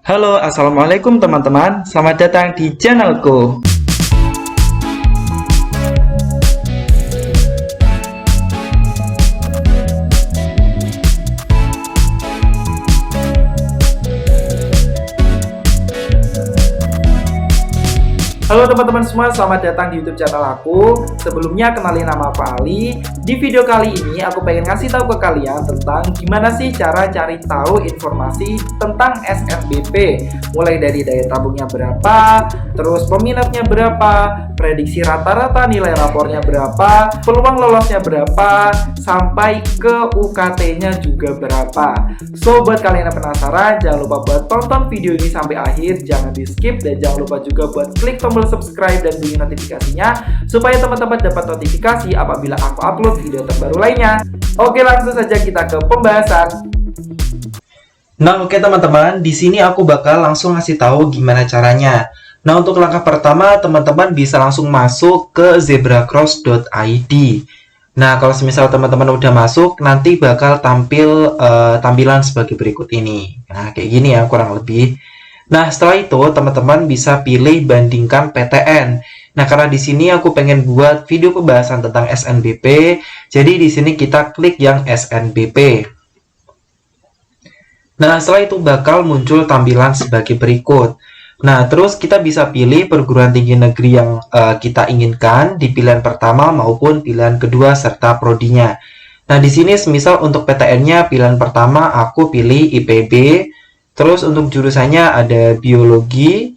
Halo, assalamualaikum teman-teman. Selamat datang di channelku. Halo teman-teman semua, selamat datang di YouTube channel aku. Sebelumnya kenalin nama aku Ali. Di video kali ini aku pengen ngasih tahu ke kalian tentang gimana sih cara cari tahu informasi tentang SNBP. Mulai dari daya tabungnya berapa, terus peminatnya berapa, prediksi rata-rata nilai rapornya berapa, peluang lolosnya berapa, sampai ke UKT-nya juga berapa. So, buat kalian yang penasaran, jangan lupa buat tonton video ini sampai akhir, jangan di skip, dan jangan lupa juga buat klik tombol subscribe dan bunyi notifikasinya supaya teman-teman dapat notifikasi apabila aku upload video terbaru lainnya. Oke, langsung saja kita ke pembahasan. Nah, oke teman-teman, di sini aku bakal langsung ngasih tahu gimana caranya. Nah, untuk langkah pertama, teman-teman bisa langsung masuk ke zebracross.id. Nah, kalau semisal teman-teman udah masuk, nanti bakal tampil tampilan sebagai berikut ini. Nah, kayak gini ya kurang lebih. Nah, setelah itu teman-teman bisa pilih bandingkan PTN. Nah, karena di sini aku pengen buat video pembahasan tentang SNBP, jadi di sini kita klik yang SNBP. Nah, setelah itu bakal muncul tampilan sebagai berikut. Nah, terus kita bisa pilih perguruan tinggi negeri yang kita inginkan di pilihan pertama maupun pilihan kedua serta prodinya. Nah, di sini semisal untuk PTN-nya pilihan pertama aku pilih IPB. Terus untuk jurusannya ada biologi.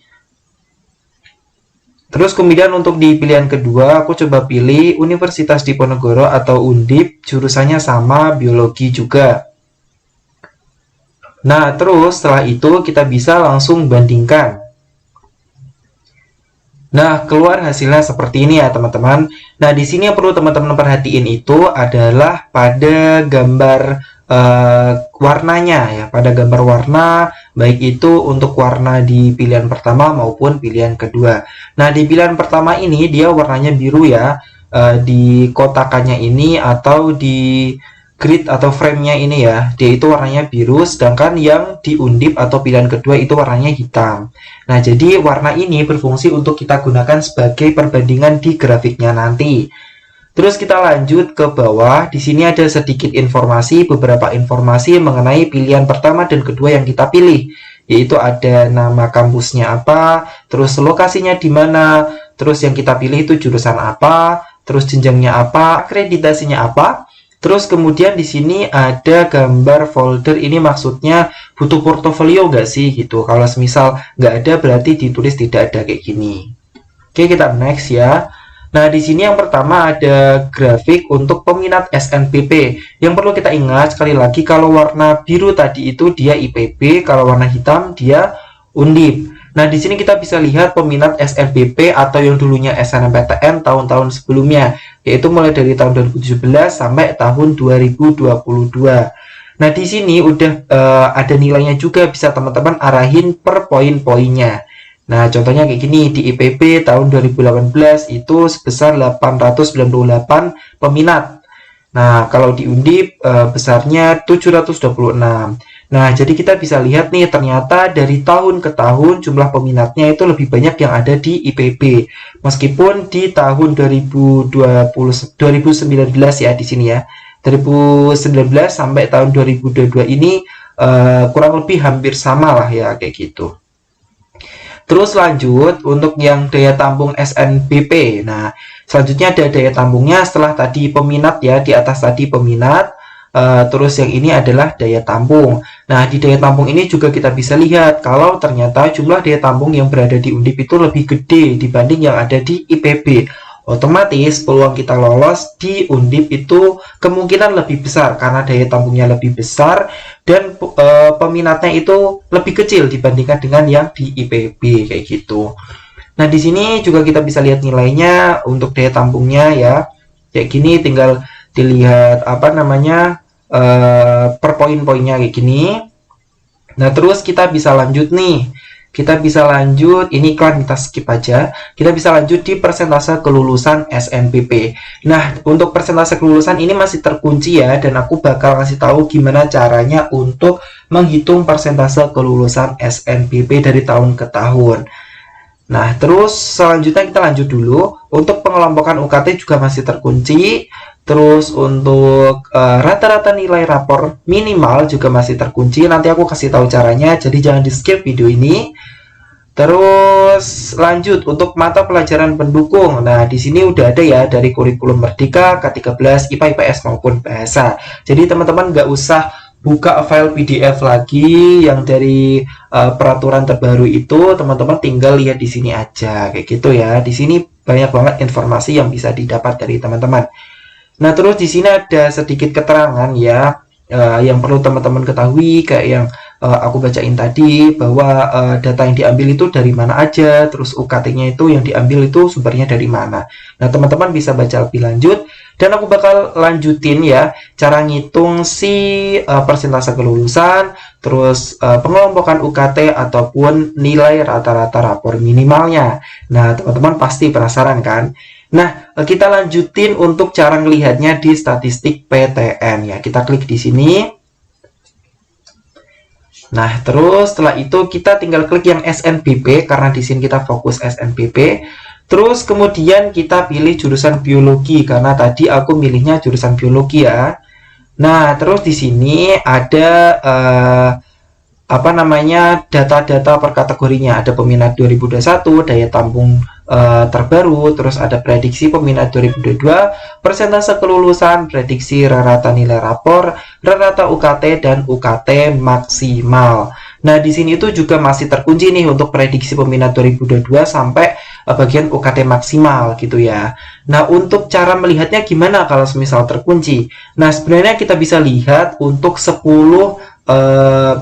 Terus kemudian untuk di pilihan kedua aku coba pilih Universitas Diponegoro atau Undip, jurusannya sama biologi juga. Nah, terus setelah itu kita bisa langsung bandingkan. Nah, keluar hasilnya seperti ini ya teman-teman. Nah, di sini yang perlu teman-teman perhatiin itu adalah pada gambar warnanya ya, pada gambar warna, baik itu untuk warna di pilihan pertama maupun pilihan kedua. Nah, di pilihan pertama ini dia warnanya biru ya, di kotakannya ini atau di grid atau frame-nya ini ya, dia itu warnanya biru, sedangkan yang di undip atau pilihan kedua itu warnanya hitam. Nah, jadi warna ini berfungsi untuk kita gunakan sebagai perbandingan di grafiknya nanti. Terus kita lanjut ke bawah. Di sini ada sedikit informasi, beberapa informasi mengenai pilihan pertama dan kedua yang kita pilih, yaitu ada nama kampusnya apa, terus lokasinya di mana, terus yang kita pilih itu jurusan apa, terus jenjangnya apa, akreditasinya apa. Terus kemudian di sini ada gambar folder, ini maksudnya butuh portofolio nggak sih gitu. Kalau semisal nggak ada berarti ditulis tidak ada kayak gini. Oke, kita next ya. Nah, di sini yang pertama ada grafik untuk peminat SNBP. Yang perlu kita ingat sekali lagi, kalau warna biru tadi itu dia IPB, kalau warna hitam dia Undip. Nah, di sini kita bisa lihat peminat SNBP atau yang dulunya SNMPTN tahun-tahun sebelumnya, yaitu mulai dari tahun 2017 sampai tahun 2022. Nah, di sini udah ada nilainya juga, bisa teman-teman arahin per poin-poinnya. Nah, contohnya kayak gini, di IPB tahun 2018 itu sebesar 898 peminat. Nah, kalau di Undip besarnya 726. Nah, jadi kita bisa lihat nih, ternyata dari tahun ke tahun jumlah peminatnya itu lebih banyak yang ada di IPB. Meskipun di tahun 2019 ya di sini ya. 2019 sampai tahun 2022 ini kurang lebih hampir sama lah ya kayak gitu. Terus lanjut untuk yang daya tampung SNBP. Nah, selanjutnya ada daya tampungnya setelah tadi peminat ya, di atas tadi peminat. Terus yang ini adalah daya tampung. Nah, di daya tampung ini juga kita bisa lihat kalau ternyata jumlah daya tampung yang berada di Undip itu lebih gede dibanding yang ada di IPB. Otomatis peluang kita lolos di Undip itu kemungkinan lebih besar karena daya tampungnya lebih besar dan peminatnya itu lebih kecil dibandingkan dengan yang di IPB kayak gitu. Nah, di sini juga kita bisa lihat nilainya untuk daya tampungnya ya. Kayak gini tinggal dilihat apa namanya per poin-poinnya kayak gini. Nah, terus kita bisa lanjut nih. kita bisa lanjut, ini iklan kita skip aja, kita bisa lanjut di persentase kelulusan SNPP. Nah, untuk persentase kelulusan ini masih terkunci ya, dan aku bakal kasih tahu gimana caranya untuk menghitung persentase kelulusan SNPP dari tahun ke tahun. Nah, terus selanjutnya kita lanjut dulu. Untuk pengelompokan UKT juga masih terkunci. Terus untuk rata-rata nilai rapor minimal juga masih terkunci. Nanti aku kasih tahu caranya, jadi jangan di skip video ini. Terus lanjut untuk mata pelajaran pendukung. Nah, di sini udah ada ya dari kurikulum Merdeka, K13, IPA, IPS maupun bahasa. Jadi teman-teman nggak usah buka file PDF lagi yang dari peraturan terbaru itu, teman-teman tinggal lihat di sini aja kayak gitu ya. Di sini banyak banget informasi yang bisa didapat dari teman-teman. Nah, terus di sini ada sedikit keterangan ya yang perlu teman-teman ketahui, kayak yang aku bacain tadi, bahwa data yang diambil itu dari mana aja, terus UKT-nya itu yang diambil itu sumbernya dari mana. Nah, teman-teman bisa baca lebih lanjut, dan aku bakal lanjutin ya cara ngitung si persentase kelulusan, terus pengelompokan UKT ataupun nilai rata-rata rapor minimalnya. Nah, teman-teman pasti penasaran kan? Nah, kita lanjutin untuk cara melihatnya di statistik PTN ya. Kita klik di sini. Nah, terus setelah itu kita tinggal klik yang SNPP karena di sini kita fokus SNPP. Terus kemudian kita pilih jurusan biologi karena tadi aku milihnya jurusan biologi ya. Nah, terus di sini ada data-data per kategorinya. Ada peminat 2021, daya tampung terbaru, terus ada prediksi peminat 2022, persentase kelulusan, prediksi rata nilai rapor, rata UKT, dan UKT maksimal. Nah, di sini itu juga masih terkunci nih untuk prediksi peminat 2022 sampai bagian UKT maksimal gitu ya. Nah, untuk cara melihatnya gimana kalau semisal terkunci? Nah, sebenarnya kita bisa lihat untuk 10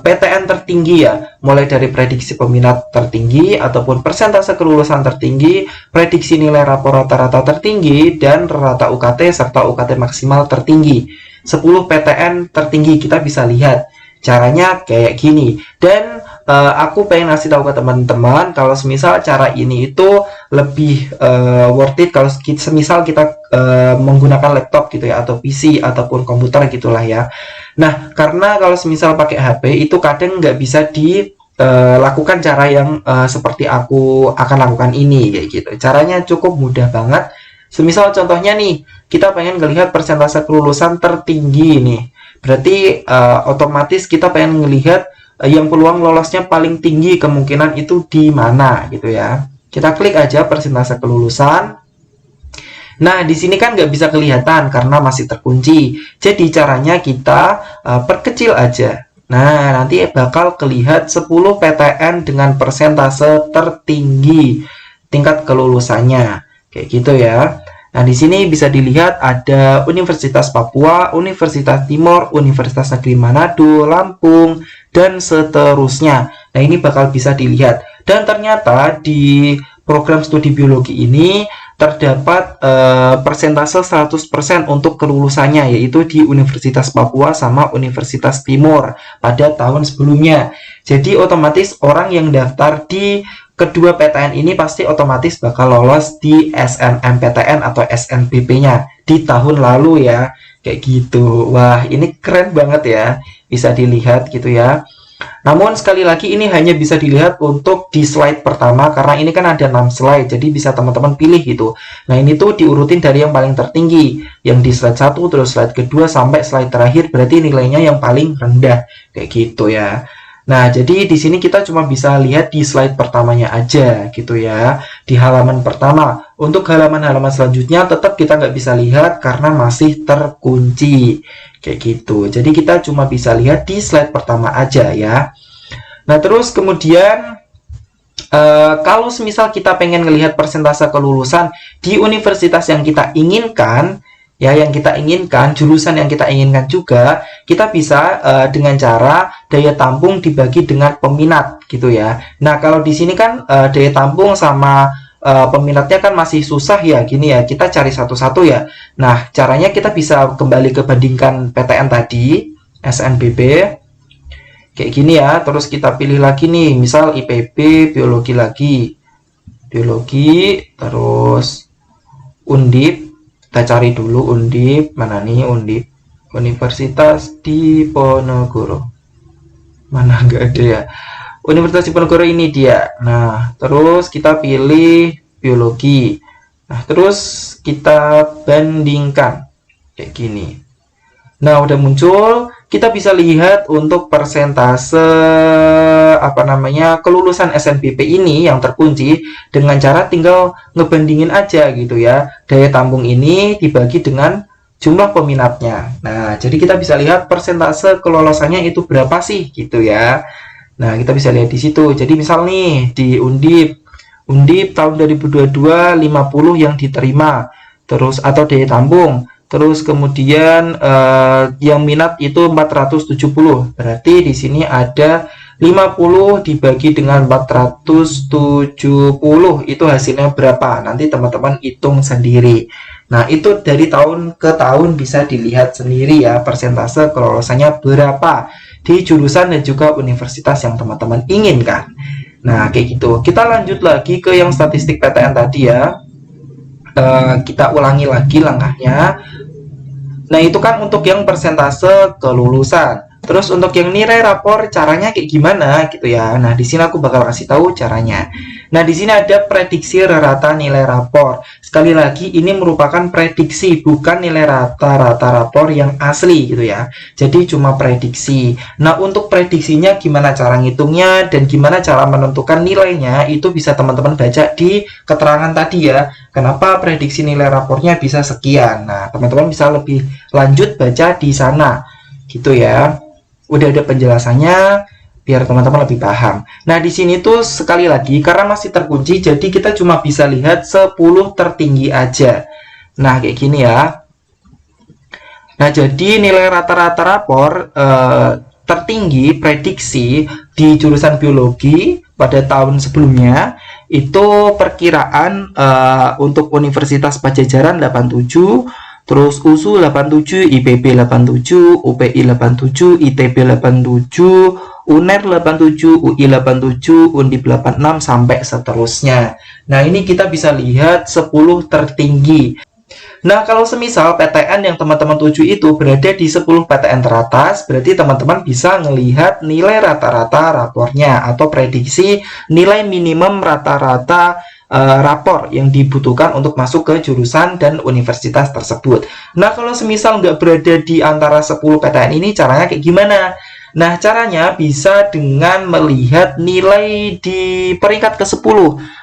PTN tertinggi ya, mulai dari prediksi peminat tertinggi ataupun persentase kelulusan tertinggi, prediksi nilai rapor rata-rata tertinggi, dan rata UKT serta UKT maksimal tertinggi. 10 PTN tertinggi kita bisa lihat. Caranya kayak gini. Dan aku pengen ngasih tahu ke teman-teman kalau semisal cara ini itu lebih worth it kalau semisal kita menggunakan laptop gitu ya, atau PC ataupun komputer gitulah ya. Nah, karena kalau semisal pakai HP itu kadang nggak bisa dilakukan cara yang seperti aku akan lakukan ini kayak gitu. Caranya cukup mudah banget. Semisal contohnya nih, kita pengen ngelihat persentase kelulusan tertinggi nih. Berarti otomatis kita pengen ngelihat yang peluang lolosnya paling tinggi kemungkinan itu di mana gitu ya. Kita klik aja persentase kelulusan. Nah, di sini kan nggak bisa kelihatan karena masih terkunci. Jadi caranya kita perkecil aja. Nah, nanti bakal kelihatan 10 PTN dengan persentase tertinggi tingkat kelulusannya. Kayak gitu ya. Nah, di sini bisa dilihat ada Universitas Papua, Universitas Timor, Universitas Negeri Manado, Lampung, dan seterusnya. Nah, ini bakal bisa dilihat. Dan ternyata di program studi biologi ini terdapat persentase 100% untuk kelulusannya, yaitu di Universitas Papua sama Universitas Timur pada tahun sebelumnya. Jadi otomatis orang yang daftar di kedua PTN ini pasti otomatis bakal lolos di SNMPTN atau SNPP-nya di tahun lalu ya, kayak gitu. Wah, ini keren banget ya, bisa dilihat gitu ya. Namun sekali lagi ini hanya bisa dilihat untuk di slide pertama karena ini kan ada 6 slide, jadi bisa teman-teman pilih gitu. Nah, ini tuh diurutin dari yang paling tertinggi, yang di slide 1, terus slide kedua sampai slide terakhir, berarti nilainya yang paling rendah kayak gitu ya. Nah, jadi di sini kita cuma bisa lihat di slide pertamanya aja gitu ya, di halaman pertama. Untuk halaman-halaman selanjutnya tetap kita nggak bisa lihat karena masih terkunci kayak gitu. Jadi kita cuma bisa lihat di slide pertama aja ya. Nah, terus kemudian kalau semisal kita pengen ngelihat persentase kelulusan di universitas yang kita inginkan, ya, yang kita inginkan, jurusan yang kita inginkan juga, kita bisa dengan cara daya tampung dibagi dengan peminat gitu ya. Nah, kalau di sini kan daya tampung sama peminatnya kan masih susah ya, gini ya, kita cari satu-satu ya. Nah, caranya kita bisa kembali ke bandingkan PTN tadi, SNPP. Kayak gini ya. Terus kita pilih lagi nih, misal IPB biologi lagi. Biologi, terus Undip. Kita cari dulu Undip, mana nih Undip? Universitas Diponegoro. Mana nggak ada ya? Universitas Diponegoro ini dia. Nah, terus kita pilih biologi. Nah, terus kita bandingkan kayak gini. Nah, udah muncul, kita bisa lihat untuk persentase kelulusan SNBP ini yang terkunci dengan cara tinggal ngebandingin aja gitu ya. Daya tampung ini dibagi dengan jumlah peminatnya. Nah, jadi kita bisa lihat persentase kelolosannya itu berapa sih gitu ya. Nah, kita bisa lihat di situ. Jadi misal nih di Undip tahun 2022 50 yang diterima. Terus atau daya tampung. Terus kemudian yang minat itu 470. Berarti di sini ada 50 dibagi dengan 470. Itu hasilnya berapa? Nanti teman-teman hitung sendiri. Nah, itu dari tahun ke tahun bisa dilihat sendiri ya, persentase kelolosannya berapa di jurusan dan juga universitas yang teman-teman inginkan. Nah, kayak gitu. Kita lanjut lagi ke yang statistik PTN tadi ya. Kita ulangi lagi langkahnya. Nah, itu kan untuk yang persentase kelulusan. Terus untuk yang nilai rapor caranya kayak gimana gitu ya. Nah, di sini aku bakal kasih tahu caranya. Nah, di sini ada prediksi rata nilai rapor. Sekali lagi ini merupakan prediksi, bukan nilai rata-rata rapor yang asli gitu ya. Jadi cuma prediksi. Nah, untuk prediksinya gimana cara ngitungnya dan gimana cara menentukan nilainya itu bisa teman-teman baca di keterangan tadi ya. Kenapa prediksi nilai rapornya bisa sekian. Nah, teman-teman bisa lebih lanjut baca di sana. Gitu ya. Udah ada penjelasannya biar teman-teman lebih paham. Nah, di sini tuh sekali lagi karena masih terkunci jadi kita cuma bisa lihat 10 tertinggi aja. Nah, kayak gini ya. Nah, jadi nilai rata-rata rapor tertinggi prediksi di jurusan biologi pada tahun sebelumnya itu perkiraan untuk Universitas Padjadjaran 87, terus USU 87, IPB 87, UPI 87, ITB 87, UNER 87, UI 87, Undip 86 sampai seterusnya. Nah, ini kita bisa lihat 10 tertinggi. Nah, kalau semisal PTN yang teman-teman tuju itu berada di 10 PTN teratas, berarti teman-teman bisa melihat nilai rata-rata rapornya atau prediksi nilai minimum rata-rata rapor yang dibutuhkan untuk masuk ke jurusan dan universitas tersebut. Nah, kalau semisal nggak berada di antara 10 PTN ini, caranya kayak gimana? Nah, caranya bisa dengan melihat nilai di peringkat ke-10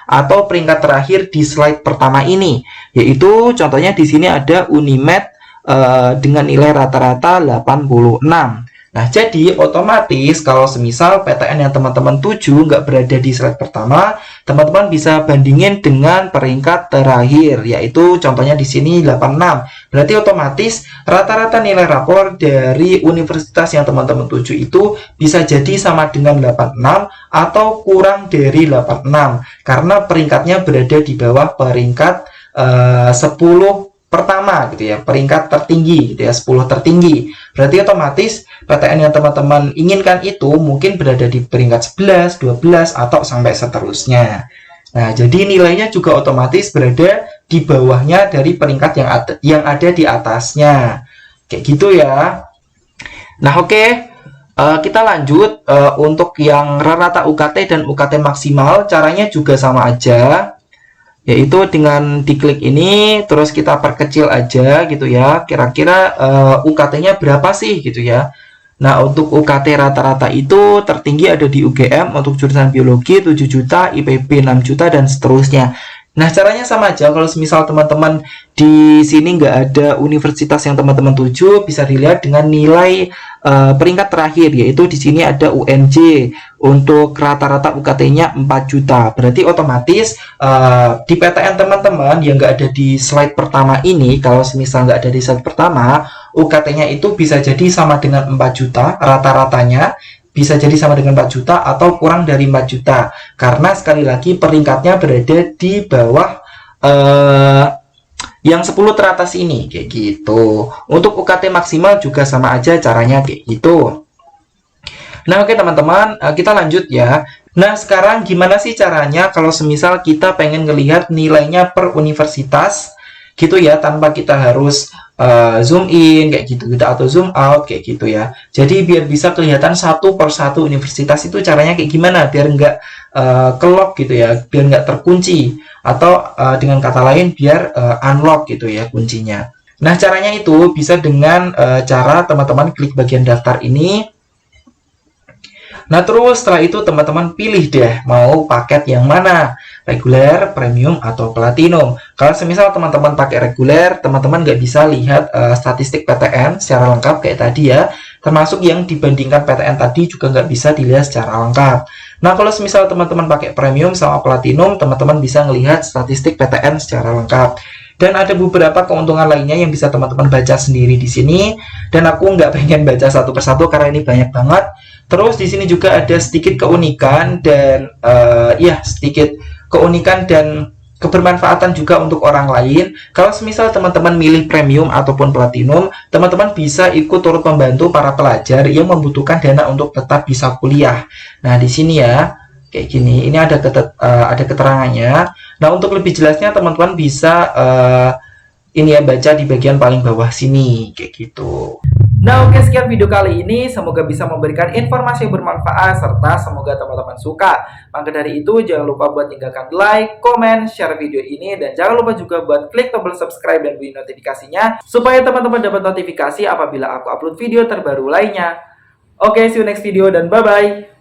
atau peringkat terakhir di slide pertama ini. Yaitu contohnya di sini ada Unimed dengan nilai rata-rata 86. Nah, jadi otomatis kalau semisal PTN yang teman-teman tuju nggak berada di slide pertama, teman-teman bisa bandingin dengan peringkat terakhir, yaitu contohnya di sini 86. Berarti otomatis rata-rata nilai rapor dari universitas yang teman-teman tuju itu bisa jadi sama dengan 86 atau kurang dari 86, karena peringkatnya berada di bawah peringkat 10 pertama gitu ya, peringkat tertinggi gitu ya, 10 tertinggi. Berarti otomatis PTN yang teman-teman inginkan itu mungkin berada di peringkat 11, 12 atau sampai seterusnya. Nah, jadi nilainya juga otomatis berada di bawahnya dari peringkat yang ada di atasnya. Kayak gitu ya. Nah, oke. Kita lanjut untuk yang rata UKT dan UKT maksimal, caranya juga sama aja. Yaitu dengan diklik ini terus kita perkecil aja gitu ya, kira-kira UKT-nya berapa sih gitu ya. Nah, untuk UKT rata-rata itu tertinggi ada di UGM untuk jurusan biologi 7 juta, IPB 6 juta dan seterusnya. Nah, caranya sama aja. Kalau misal teman-teman di sini nggak ada universitas yang teman-teman tuju, bisa dilihat dengan nilai peringkat terakhir, yaitu di sini ada UNJ untuk rata-rata UKT-nya 4 juta. Berarti otomatis di PTN teman-teman yang nggak ada di slide pertama ini, kalau misal nggak ada di slide pertama, UKT-nya itu bisa jadi sama dengan 4 juta rata-ratanya, bisa jadi sama dengan 4 juta atau kurang dari 4 juta. Karena sekali lagi peringkatnya berada di bawah yang 10 teratas ini, kayak gitu. Untuk UKT maksimal juga sama aja caranya kayak gitu. Nah, oke teman-teman, kita lanjut ya. Nah, sekarang gimana sih caranya kalau semisal kita pengen ngelihat nilainya per universitas gitu ya, tanpa kita harus zoom in kayak gitu gitu atau zoom out kayak gitu ya. Jadi biar bisa kelihatan satu per satu universitas itu caranya kayak gimana biar nggak kelock gitu ya, biar nggak terkunci atau dengan kata lain biar unlock gitu ya kuncinya. Nah, caranya itu bisa dengan cara teman-teman klik bagian daftar ini. Nah, terus setelah itu teman-teman pilih deh mau paket yang mana, reguler, premium, atau platinum. Kalau semisal teman-teman pakai reguler, teman-teman nggak bisa lihat statistik PTN secara lengkap kayak tadi ya, termasuk yang dibandingkan PTN tadi juga nggak bisa dilihat secara lengkap. Nah, kalau semisal teman-teman pakai premium sama platinum, teman-teman bisa melihat statistik PTN secara lengkap. Dan ada beberapa keuntungan lainnya yang bisa teman-teman baca sendiri di sini. Dan aku nggak pengen baca satu persatu karena ini banyak banget. Terus di sini juga ada sedikit keunikan dan ya sedikit keunikan dan kebermanfaatan juga untuk orang lain. Kalau semisal teman-teman milih premium ataupun platinum, teman-teman bisa ikut turut membantu para pelajar yang membutuhkan dana untuk tetap bisa kuliah. Nah, di sini ya kayak gini. Ini ada keterangannya. Nah, untuk lebih jelasnya teman-teman bisa ini ya baca di bagian paling bawah sini kayak gitu. Nah, oke, sekian video kali ini. Semoga bisa memberikan informasi yang bermanfaat serta semoga teman-teman suka. Maka dari itu jangan lupa buat tinggalkan like, komen, share video ini dan jangan lupa juga buat klik tombol subscribe dan bunyi notifikasinya supaya teman-teman dapat notifikasi apabila aku upload video terbaru lainnya. Oke, see you next video dan bye-bye.